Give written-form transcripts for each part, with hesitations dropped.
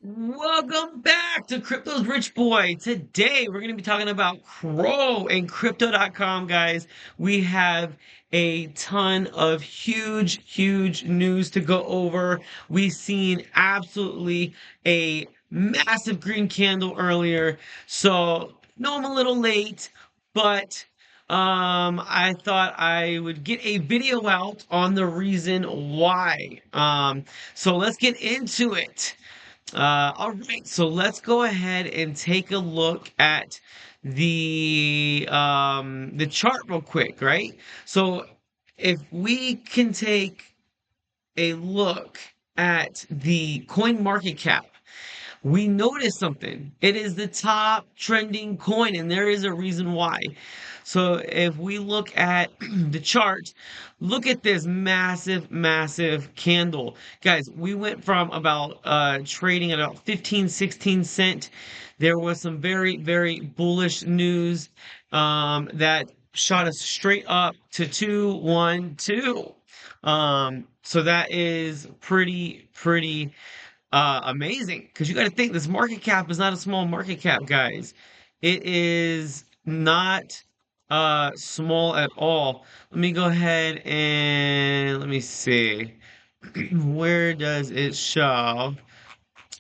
Welcome back to Crypto's Rich Boy. Today we're going to be talking about CRO and Crypto.com, guys. We have a ton of huge news to go over. We've seen absolutely a massive green candle earlier. So, no, I'm a little late, but I thought I would get a video out on the reason why. So let's get into it. All right, so let's go ahead and take a look at the chart real quick, right? So if we can take a look at the coin market cap, we notice something. It is the top trending coin, and there is a reason why. So if we look at the chart, look at this massive candle. Guys, we went from about trading at about 15, 16 cent. There was some very bullish news that shot us straight up to 212. So that is pretty amazing because you got to think this market cap is not a small market cap, guys. It is not small at all. Let me go ahead and let me see. Where does it show?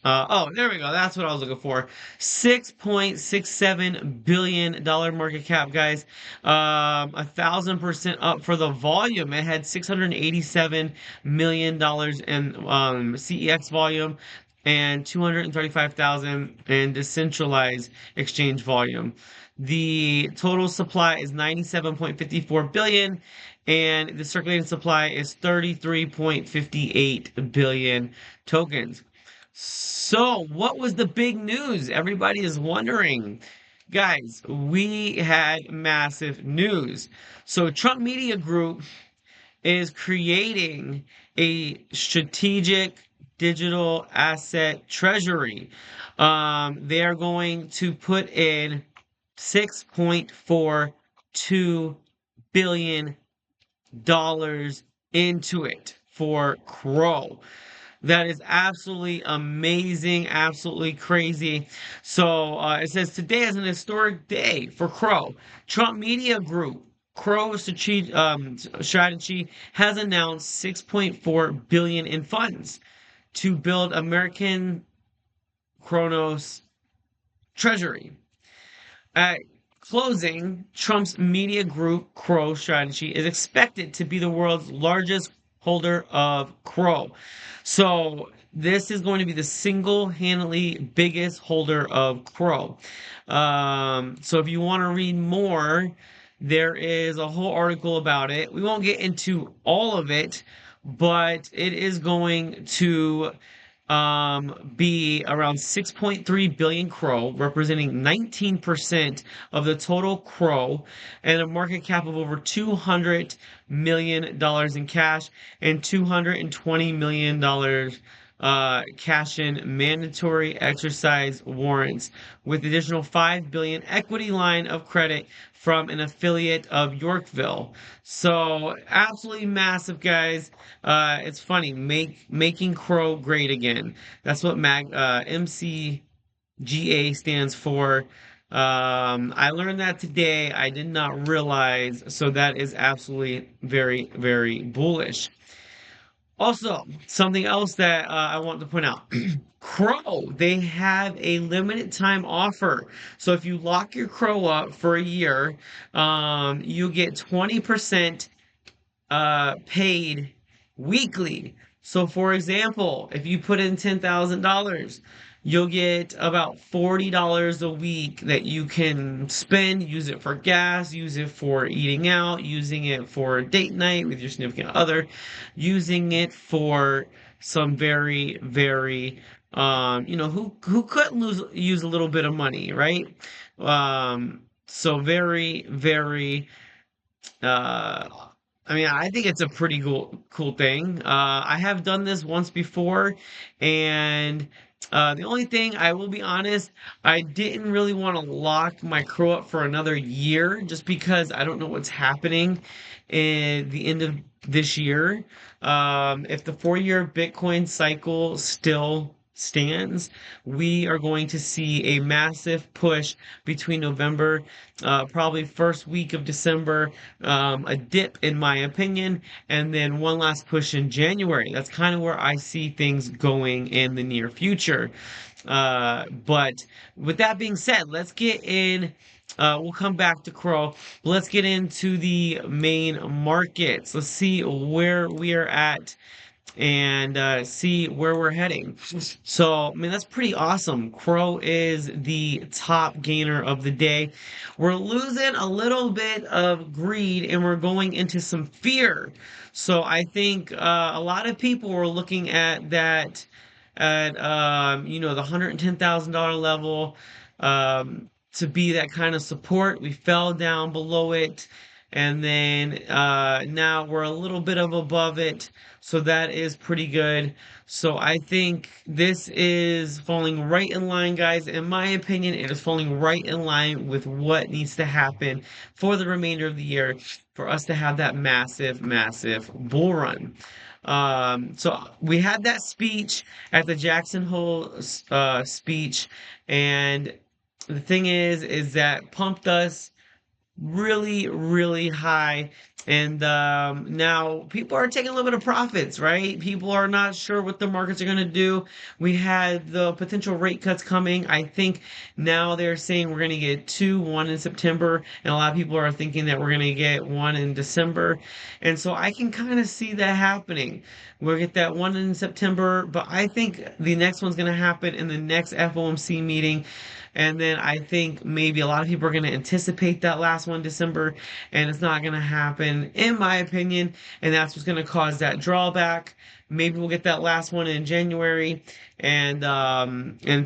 Oh, there we go. That's what I was looking for. $6.67 billion market cap, guys. 1,000% up for the volume. It had $687 million in CEX volume and 235,000 in decentralized exchange volume. The total supply is 97.54 billion, and the circulating supply is 33.58 billion tokens. So, what was the big news? Everybody is wondering. Guys, we had massive news. So, Trump Media Group is creating a strategic digital asset treasury. They are going to put in $6.42 billion into it for CRO. That is absolutely amazing, absolutely crazy. So it says today is an historic day for CRO. Trump Media Group, CRO strategy has announced 6.4 billion in funds to build American Kronos Treasury. At closing, Trump's Media Group CRO strategy is expected to be the world's largest holder of CRO. So this is going to be the single-handedly biggest holder of CRO. So if you want to read more, there is a whole article about it. We won't get into all of it, but it is going to be around 6.3 billion CRO, representing 19% of the total CRO, and a market cap of over $200 million in cash and $220 million cash in mandatory exercise warrants, with additional 5 billion equity line of credit from an affiliate of Yorkville. So absolutely massive, guys. It's funny, making CRO great again. That's what MCGA stands for. I learned that today. I did not realize, so that is absolutely very bullish. Also, something else that I want to point out. CRO, they have a limited time offer. So if you lock your CRO up for a year, you get 20% paid weekly. So for example, if you put in $10,000, you'll get about $40 a week that you can spend, use it for gas, use it for eating out, using it for date night with your significant other, using it for some very who could use a little bit of money, right? So very uh I mean, I think it's a pretty cool thing. I have done this once before, and The only thing I will be honest, I didn't really want to lock my crow up for another year just because I don't know what's happening in the end of this year. If the 4-year Bitcoin cycle still stands, we are going to see a massive push between November, probably first week of December, a dip in my opinion, and then one last push in January. That's kind of where I see things going in the near future. But with that being said, let's get in. We'll come back to Crow. Let's get into the main markets. Let's see where we are at and see where we're heading. So, I mean, that's pretty awesome. Crow is the top gainer of the day. We're losing a little bit of greed and we're going into some fear. So, I think a lot of people were looking at that at the $110,000 level to be that kind of support. We fell down below it, and then now we're a little bit of above it, so that is pretty good. So I think this is falling right in line, guys. In my opinion, it is falling right in line with what needs to happen for the remainder of the year for us to have that massive, massive bull run. So we had that speech at the Jackson Hole speech, and the thing is that pumped us really, really high. And now people are taking a little bit of profits, right? People are not sure what the markets are going to do. We had the potential rate cuts coming. I think now they're saying we're going to get two, one in September, and a lot of people are thinking that we're going to get one in December. And so I can kind of see that happening. We'll get that one in September, but I think the next one's going to happen in the next FOMC meeting. And then I think maybe a lot of people are going to anticipate that last one December, and it's not going to happen, in my opinion. And that's what's going to cause that drawback. Maybe we'll get that last one in January, and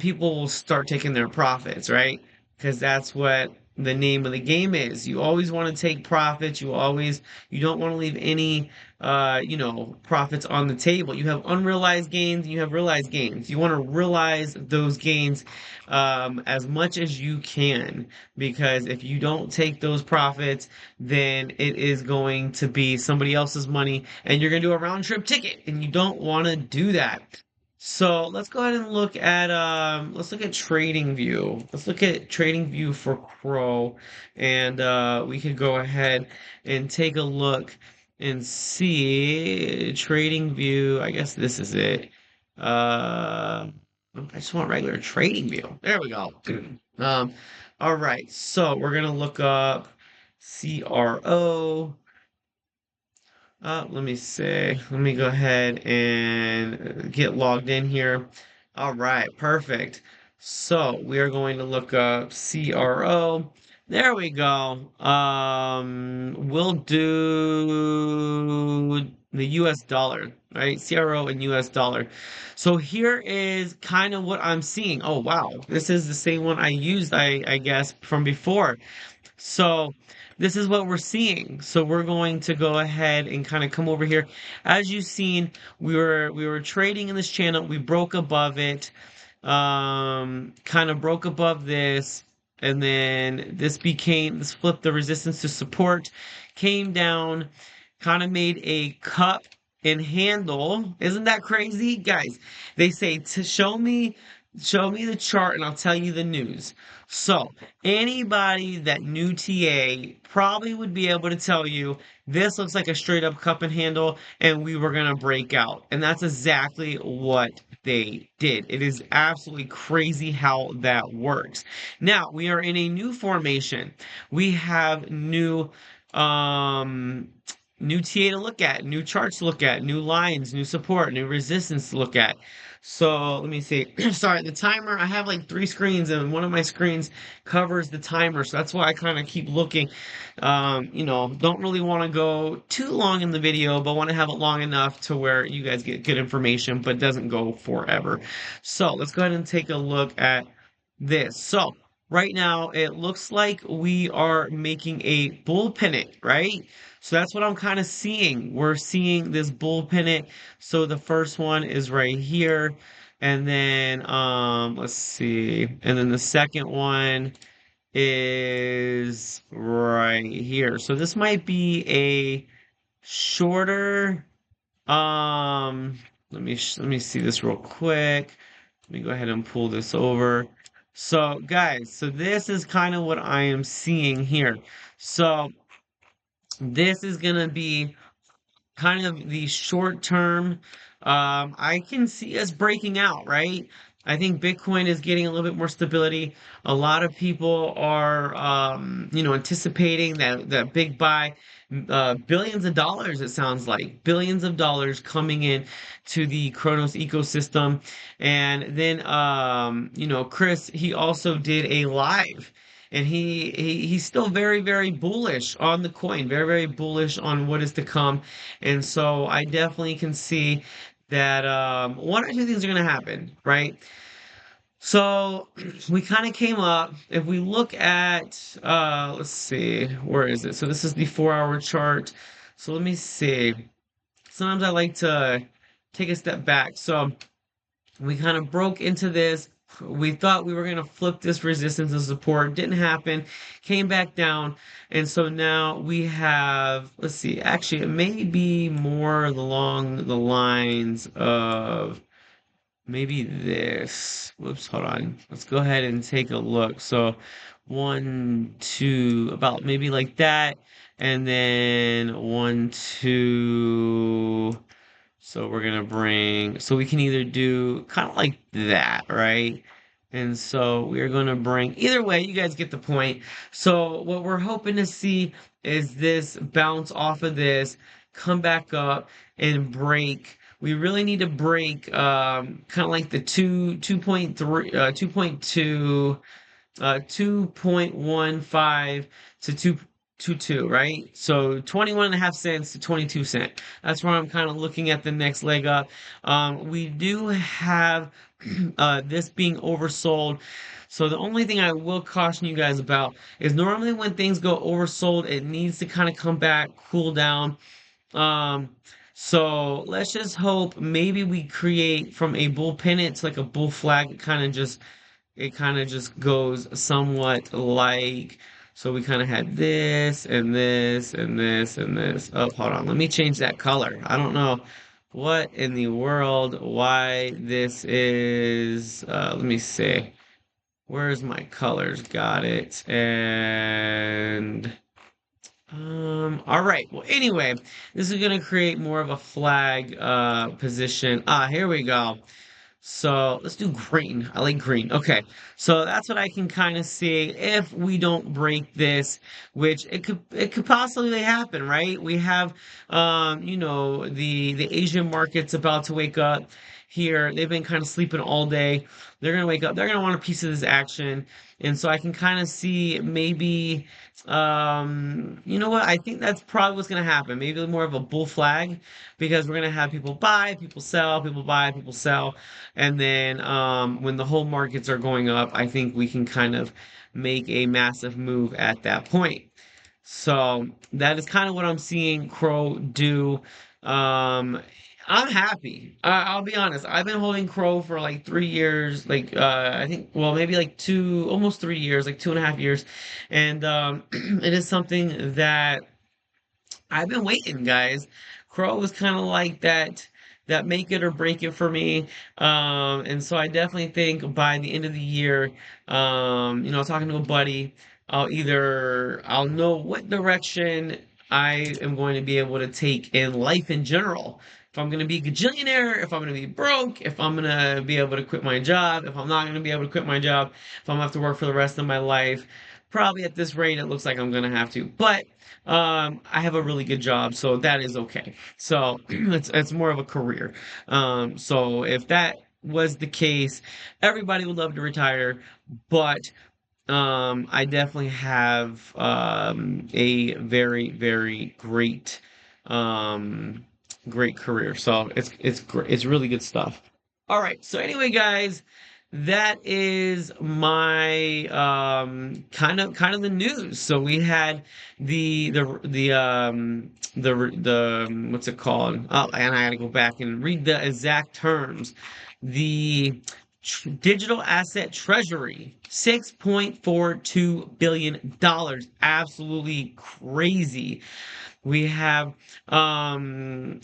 people will start taking their profits, right? Because that's what the name of the game is. You always want to take profits. You don't want to leave any profits on the table. You have unrealized gains, you have realized gains. You want to realize those gains as much as you can, because if you don't take those profits, then it is going to be somebody else's money and you're going to do a round trip ticket, and you don't want to do that. So let's go ahead and let's look at Trading View. Let's look at Trading View for Crow, and we could go ahead and take a look and see Trading View. I guess this is it. I just want regular Trading View. There we go. Um, all right. So we're gonna look up CRO. Let me see. Let me go ahead and get logged in here. All right, perfect. So we are going to look up CRO. There we go. We'll do the US dollar, right? CRO and US dollar. So here is kind of what I'm seeing. Oh, wow. This is the same one I used, I guess, from before. So this is what we're seeing. So we're going to go ahead and kind of come over here. As you've seen, we were trading in this channel. We broke above it. Kind of broke above this, and then this flipped the resistance to support, came down, kind of made a cup and handle. Isn't that crazy, guys? They say to show me the chart and I'll tell you the news. So, anybody that knew TA probably would be able to tell you this looks like a straight up cup and handle and we were going to break out. And that's exactly what they did. It is absolutely crazy how that works. Now, we are in a new formation. We have um new TA to look at, new charts to look at, new lines, new support, new resistance to look at. So let me see. Sorry, the timer, I have like three screens and one of my screens covers the timer. So that's why I kind of keep looking. Don't really want to go too long in the video, but want to have it long enough to where you guys get good information, but doesn't go forever. So let's go ahead and take a look at this. So right now it looks like we are making a bull pennant, right? So that's what I'm kind of seeing. We're seeing this bull pennant. So the first one is right here. And then let's see. And then the second one is right here. So this might be a shorter let me see this real quick. Let me go ahead and pull this over. So guys, so this is kind of what I am seeing here. So this is gonna be kind of the short term. I can see us breaking out, right? I think Bitcoin is getting a little bit more stability. A lot of people are, anticipating that big buy, billions of dollars. It sounds like billions of dollars coming in to the Kronos ecosystem, and then, Chris, he also did a live. And he's still very, very bullish on the coin, very, very bullish on what is to come. And so I definitely can see that one or two things are going to happen, right? So we kind of came up. If we look at, let's see, where is it? So this is the 4 hour chart. So let me see. Sometimes I like to take a step back. So we kind of broke into this. We thought we were going to flip this resistance and support. Didn't happen. Came back down. And so now we have, let's see, actually, it may be more along the lines of maybe this. Whoops, hold on. Let's go ahead and take a look. So one, two, about maybe like that. And then one, two. So we're gonna bring, so we can either do kind of like that, right? And so we're gonna bring, either way, you guys get the point. So what we're hoping to see is this bounce off of this, come back up and break. We really need to break kind of like the 2.3, 2.2 2.15 to 2.22, right? So 21.5 cents to 22 cent. That's where I'm kind of looking at the next leg up. We do have this being oversold. So the only thing I will caution you guys about is normally when things go oversold, it needs to kind of come back, cool down. Um, so let's just hope maybe we create from a bull pennant to like a bull flag, it kind of just goes somewhat like, so we kind of had this and this and this and this. Oh, hold on. Let me change that color. I don't know what in the world, why this is, let me see. Where's my colors? Got it. And, all right. Well, anyway, this is going to create more of a flag, position. Ah, here we go. So let's do green. I like green. Okay. So that's what I can kind of see if we don't break this, which it could possibly happen, right? We have the Asian markets about to wake up here. They've been kind of sleeping all day. They're gonna wake up. They're gonna want a piece of this action. And so I can kind of see maybe you know what? I think that's probably what's gonna happen. Maybe more of a bull flag because we're gonna have people buy, people sell, people buy, people sell. And then when the whole markets are going up, I think we can kind of make a massive move at that point. So that is kind of what I'm seeing Crow do. Um, I'm happy. I'll be honest. I've been holding Crow for like 3 years, like I think, well, maybe like two, almost 3 years, like 2.5 years, and it is something that I've been waiting, guys. Crow was kind of like that make it or break it for me. And so I definitely think by the end of the year, talking to a buddy, I'll know what direction I am going to be able to take in life in general. If I'm going to be a gajillionaire, if I'm going to be broke, if I'm going to be able to quit my job, if I'm not going to be able to quit my job, if I'm going to have to work for the rest of my life. Probably at this rate, it looks like I'm going to have to. But I have a really good job, so that is okay. So it's more of a career. So if that was the case, everybody would love to retire, but I definitely have a very, very um, great career. So it's really good stuff. All right. So anyway, guys, that is my kind of the news. So we had the what's it called? Oh, and I got to go back and read the exact terms. The digital asset treasury, $6.42 billion. Absolutely crazy. We have um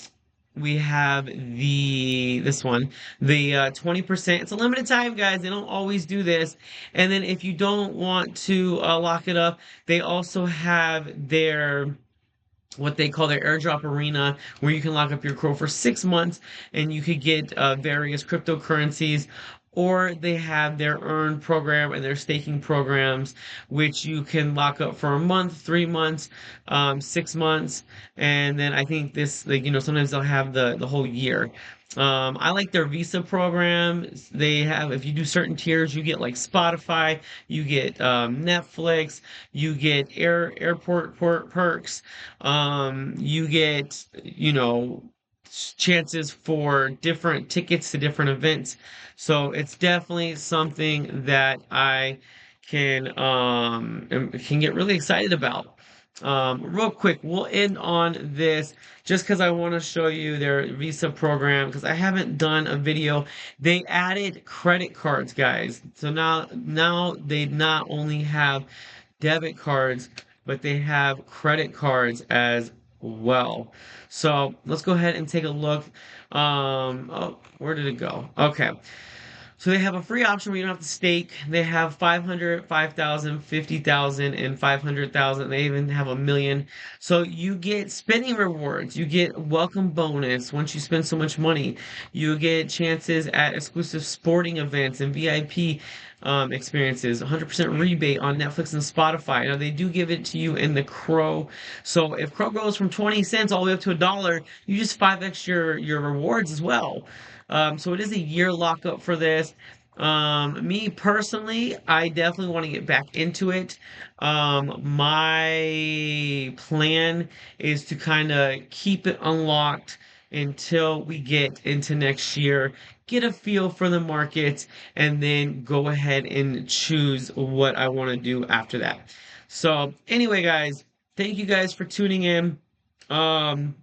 we have the this one, the 20%. It's a limited time, guys. They don't always do this. And then if you don't want to lock it up, they also have their what they call their airdrop arena, where you can lock up your crow for 6 months and you could get various cryptocurrencies. Or they have their earn program and their staking programs, which you can lock up for a month, 3 months, 6 months, and then I think this, like, sometimes they'll have the whole year. I like their Visa program. They have, if you do certain tiers, you get like Spotify, you get Netflix, you get airport perks, you get, chances for different tickets to different events. So it's definitely something that I can get really excited about. Real quick, we'll end on this just because I want to show you their Visa program because I haven't done a video. They added credit cards, guys. So now they not only have debit cards, but they have credit cards as well. So let's go ahead and take a look. Oh, where did it go? Okay. So they have a free option where you don't have to stake. They have 500, 5,000, 50,000, and 500,000. They even have 1 million. So you get spending rewards. You get welcome bonus once you spend so much money. You get chances at exclusive sporting events and VIP experiences. 100% rebate on Netflix and Spotify. Now they do give it to you in the Crow. So if Crow goes from 20 cents all the way up to $1, you just 5x your rewards as well. So it is a year lockup for this. Me personally, I definitely want to get back into it. My plan is to kind of keep it unlocked until we get into next year, get a feel for the market, and then go ahead and choose what I want to do after that. So, anyway, guys, thank you guys for tuning in. Um,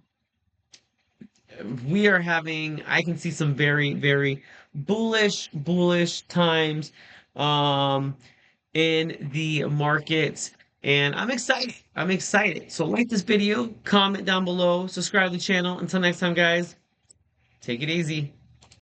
we are having, I can see some very, very bullish times um in the markets, and I'm excited. I'm excited. So like this video, comment down below, subscribe to the channel. Until next time, guys, take it easy.